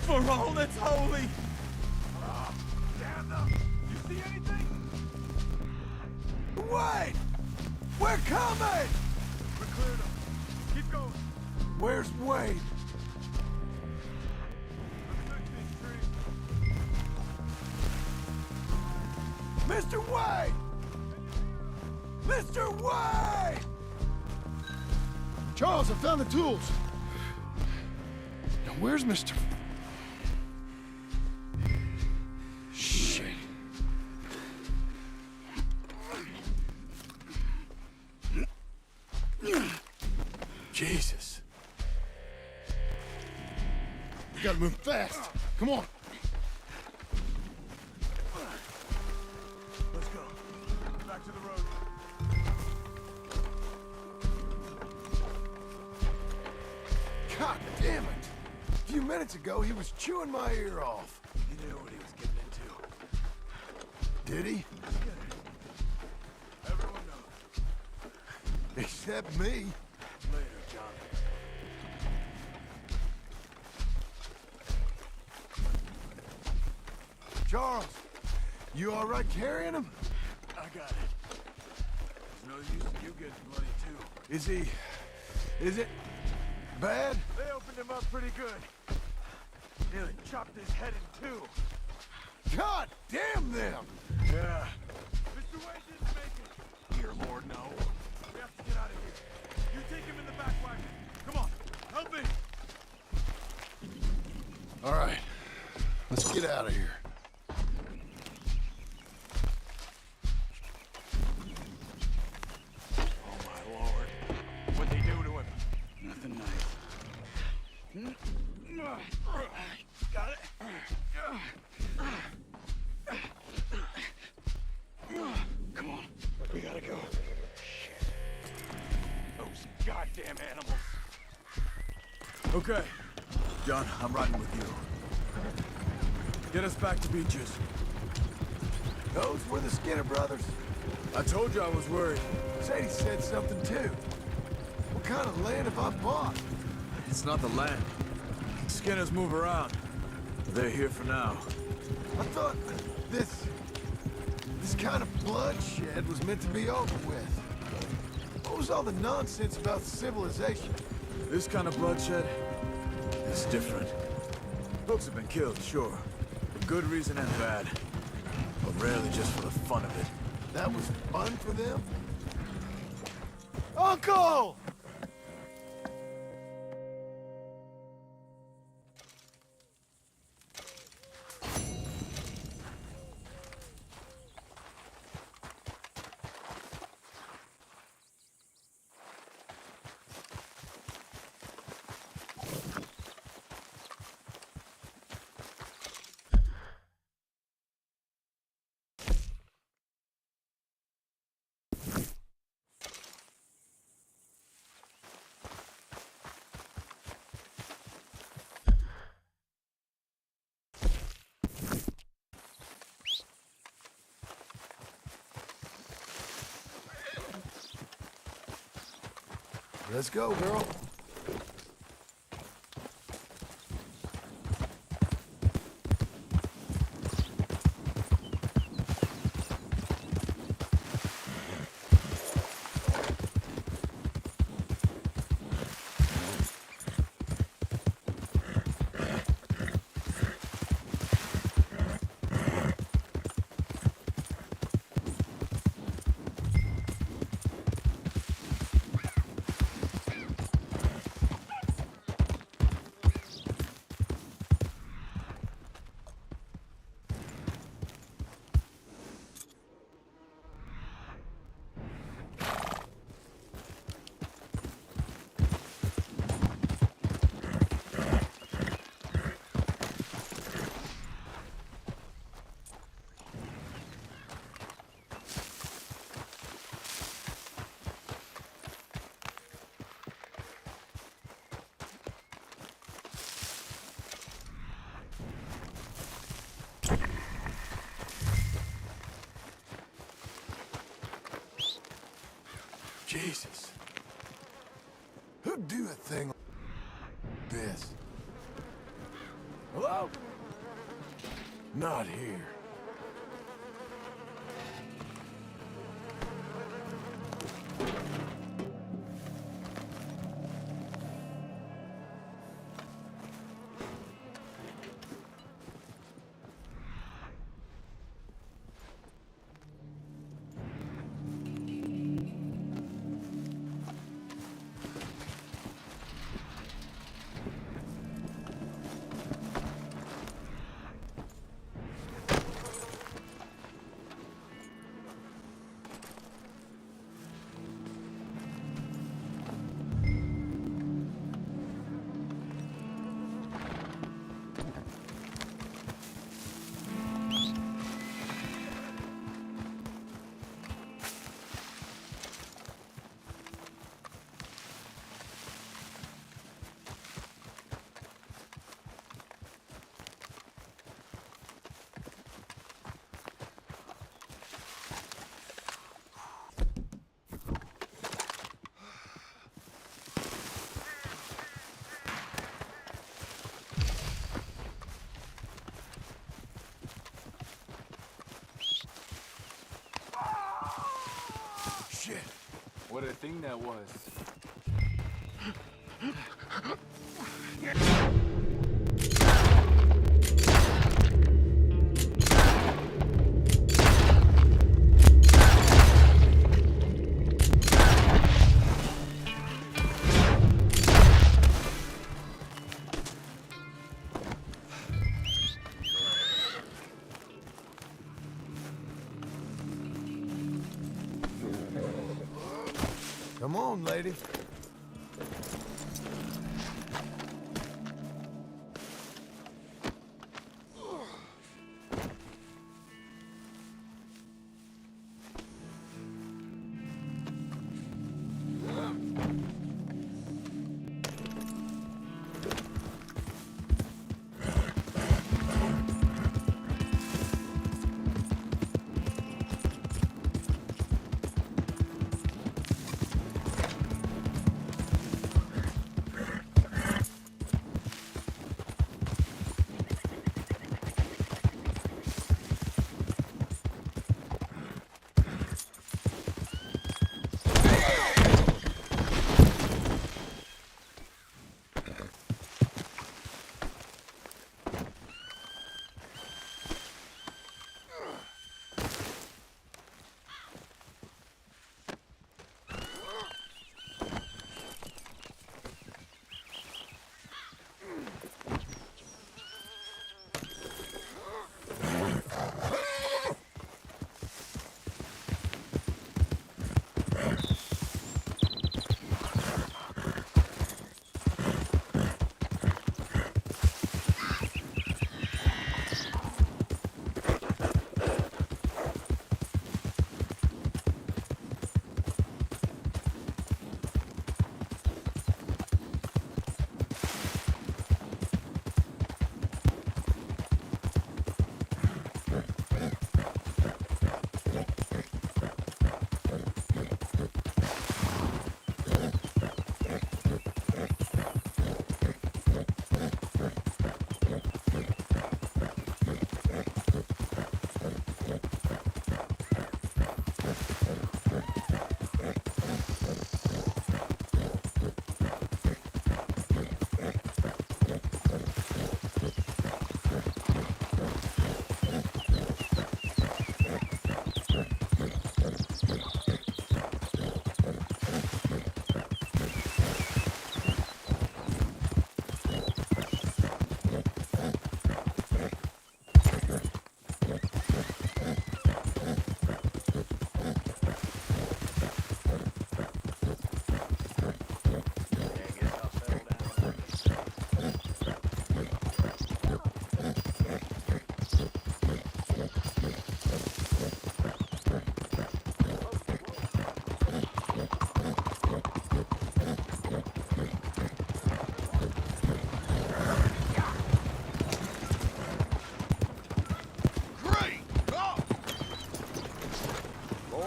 For all that's holy! Damn them! You see anything? Wait! We're coming! We cleared them. Keep going. Where's Wade? Mr. Wade! Mr. Wade! Charles, I found the tools. Now, where's Mr. Shit. Jesus. We gotta move fast. Come on. Let's go. Back to the road. God damn it! A few minutes ago, he was chewing my ear off. He knew what he was getting into. Did he? Everyone knows. Except me. Later, John. Charles, you all right carrying him? I got it. There's no use in you getting bloody too. Is it bad? They opened him up pretty good. Nearly chopped his head in two. God damn them! Yeah. Mr. Wade didn't make it. Dear Lord, no. We have to get out of here. You take him in the back wagon. Come on, help me. All right, let's get out of here. Oh my Lord. What'd they do to him? Nothing nice. Got it? Come on. We gotta go. Shit. Those goddamn animals. Okay. John, I'm riding with you. Get us back to Beaches. Those were the Skinner brothers. I told you I was worried. Sadie said something too. What kind of land have I bought? It's not the land. Skinners move around. They're here for now. I thought this kind of bloodshed was meant to be over with. What was all the nonsense about civilization? This kind of bloodshed is different. Folks have been killed, sure. For good reason and bad. But rarely just for the fun of it. That was fun for them? Uncle! Let's go, girl. Jesus. Who'd do a thing like this? Hello? Not here. Shit. What a thing that was. Come on, lady.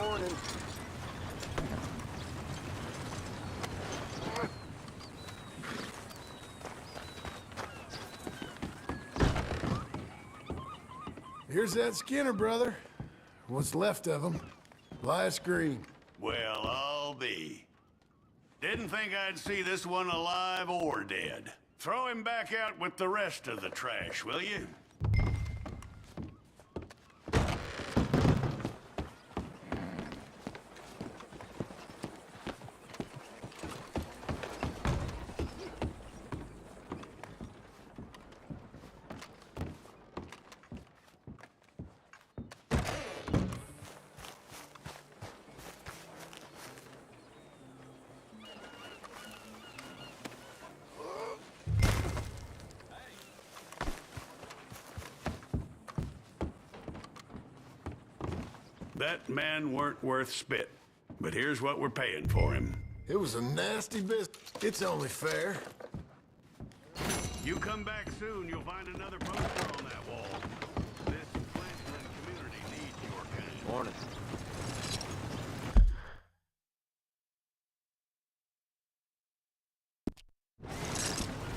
morning. Here's that Skinner brother. What's left of him. Last green. Well, I'll be. Didn't think I'd see this one alive or dead. Throw him back out with the rest of the trash, will you? That man weren't worth spit. But here's what we're paying for him. It was a nasty business. It's only fair. You come back soon, you'll find another poster on that wall. This Flintland community needs your kind. Morning.